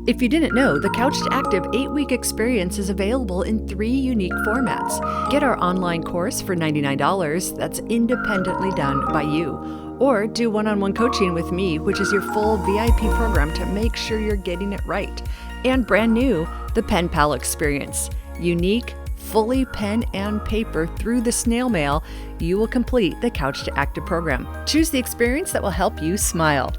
If you didn't know, the Couch to Active 8-week experience is available in 3 unique formats. Get our online course for $99 that's independently done by you. Or do one-on-one coaching with me, which is your full VIP program to make sure you're getting it right. And brand new, the MyFitnessPal experience. Unique, fully pen and paper through the snail mail, you will complete the Couch to Active program. Choose the experience that will help you smile.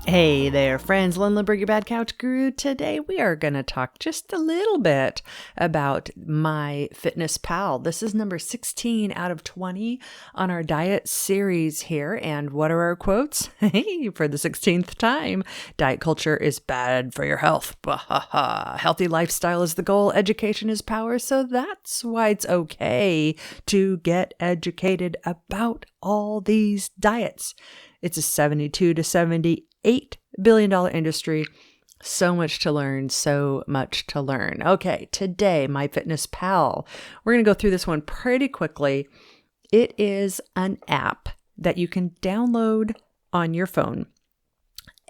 Hey there, friends. Lynn Lindbergh, your Bad Couch Guru. Today we are going to talk just a little bit about MyFitnessPal. This is number 16 out of 20 on our diet series here. And what are our quotes? Hey, for the 16th time, diet culture is bad for your health. Healthy lifestyle is the goal. Education is power. So that's why it's okay to get educated about all these diets. It's a $72 to $78 billion industry. So much to learn, so much to learn. Okay, today, MyFitnessPal. We're going to go through this one pretty quickly. It is an app that you can download on your phone.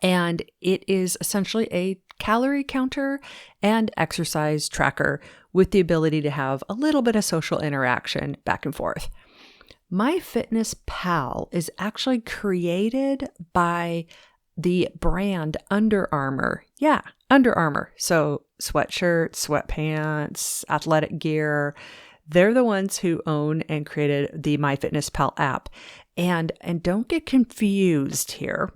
And it is essentially a calorie counter and exercise tracker with the ability to have a little bit of social interaction back and forth. MyFitnessPal is actually created by the brand Under Armour. Yeah, Under Armour. So sweatshirts, sweatpants, athletic gear. They're the ones who own and created the MyFitnessPal app. And don't get confused here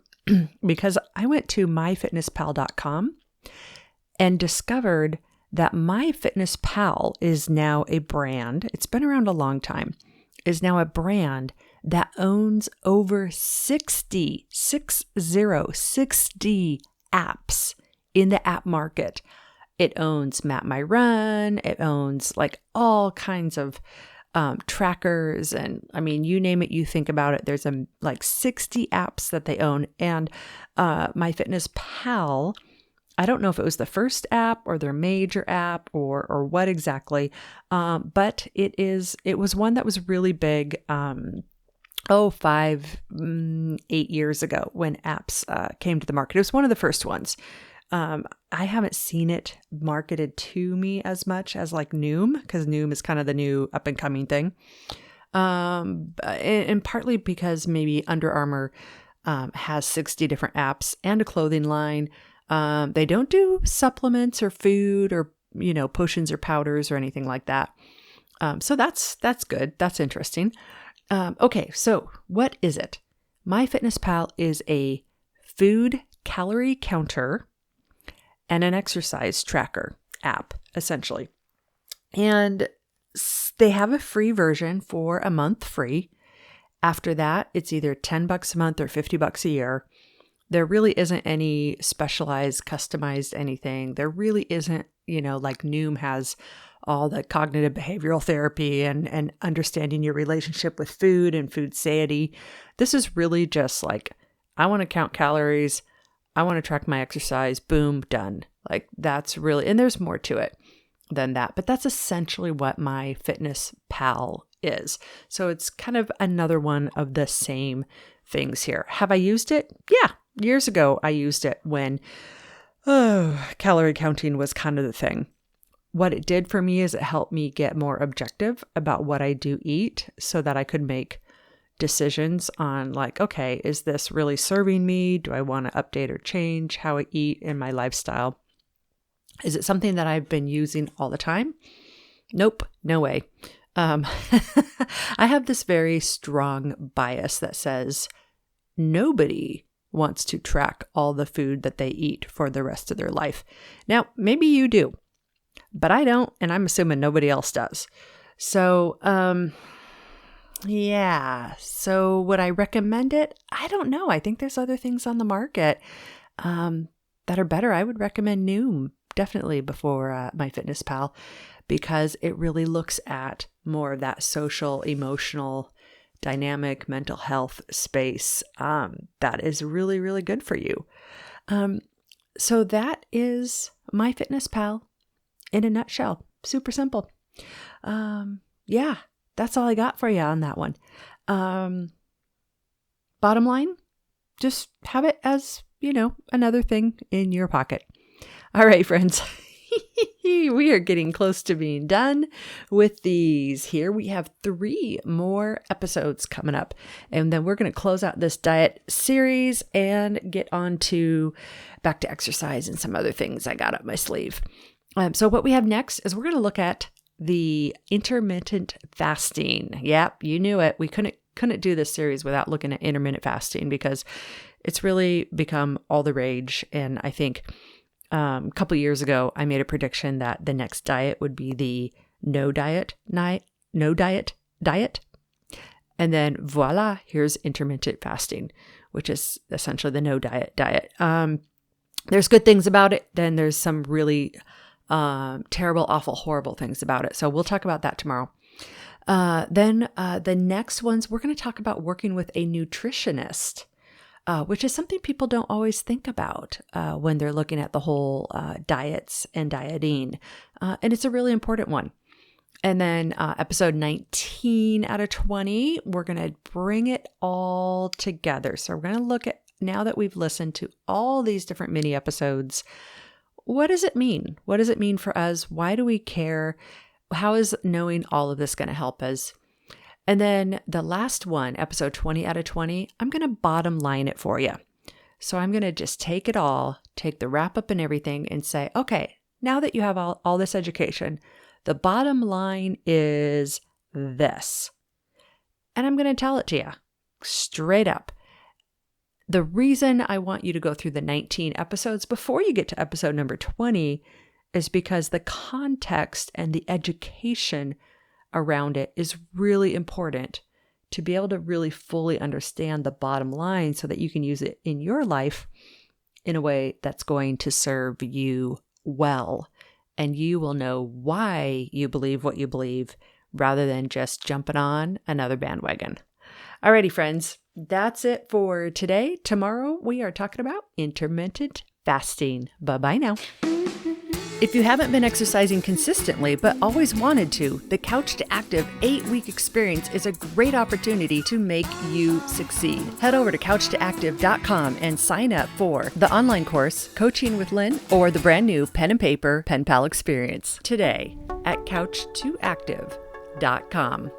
because I went to myfitnesspal.com and discovered that MyFitnessPal is now a brand. It's been around a long time. Is now a brand that owns over 60 apps in the app market. It owns Map My Run. It owns like all kinds of trackers. And I mean, you name it, you think about it. There's like 60 apps that they own. And MyFitnessPal, I don't know if it was the first app or their major app or what exactly, but it was one that was really big 8 years ago when apps came to the market. It was one of the first ones. I haven't seen it marketed to me as much as like Noom, because Noom is kind of the new up and coming thing. And partly because maybe Under Armour has 60 different apps and a clothing line. They don't do supplements or food or, potions or powders or anything like that. So that's good. That's interesting. Okay. So what is it? MyFitnessPal is a food calorie counter and an exercise tracker app, essentially. And they have a free version for a month free. After that, it's either $10 a month or $50 a year. There really isn't any specialized, customized anything. There really isn't, like Noom has all the cognitive behavioral therapy and understanding your relationship with food and food satiety. This is really just like, I want to count calories. I want to track my exercise. Boom, done. Like that's really, and there's more to it than that, but that's essentially what MyFitnessPal is. So it's kind of another one of the same things here. Have I used it? Yeah. Years ago, I used it when calorie counting was kind of the thing. What it did for me is it helped me get more objective about what I do eat so that I could make decisions on like, okay, is this really serving me? Do I want to update or change how I eat in my lifestyle? Is it something that I've been using all the time? Nope, no way. I have this very strong bias that says nobody wants to track all the food that they eat for the rest of their life. Now, maybe you do, but I don't, and I'm assuming nobody else does. So, yeah. So would I recommend it? I don't know. I think there's other things on the market that are better. I would recommend Noom definitely before MyFitnessPal because it really looks at more of that social, emotional, dynamic mental health space that is really, really good for you. So that is MyFitnessPal in a nutshell. Super simple. Yeah, that's all I got for you on that one. Bottom line, just have it as, another thing in your pocket. All right, friends. We are getting close to being done with these here. We have 3 more episodes coming up, and then we're going to close out this diet series and get on to back to exercise and some other things I got up my sleeve. So what we have next is we're going to look at the intermittent fasting. Yep, you knew it. We couldn't do this series without looking at intermittent fasting because it's really become all the rage. And I think a couple years ago, I made a prediction that the next diet would be the no diet diet. And then voila, here's intermittent fasting, which is essentially the no diet diet. There's good things about it. Then there's some really terrible, awful, horrible things about it. So we'll talk about that tomorrow. Then the next ones, we're going to talk about working with a nutritionist, which is something people don't always think about when they're looking at the whole diets and dieting. And it's a really important one. And then episode 19 out of 20, we're going to bring it all together. So we're going to look at, now that we've listened to all these different mini episodes, what does it mean? What does it mean for us? Why do we care? How is knowing all of this going to help us? And then the last one, episode 20 out of 20, I'm going to bottom line it for you. So I'm going to just take it all, take the wrap up and everything and say, okay, now that you have all this education, the bottom line is this. And I'm going to tell it to you straight up. The reason I want you to go through the 19 episodes before you get to episode number 20 is because the context and the education around it is really important to be able to really fully understand the bottom line so that you can use it in your life in a way that's going to serve you well. And you will know why you believe what you believe rather than just jumping on another bandwagon. Alrighty, friends, that's it for today. Tomorrow, we are talking about intermittent fasting. Bye-bye now. If you haven't been exercising consistently but always wanted to, the Couch to Active 8-week experience is a great opportunity to make you succeed. Head over to couchtoactive.com and sign up for the online course, Coaching with Lynn, or the brand new pen and paper Pen Pal experience today at couchtoactive.com.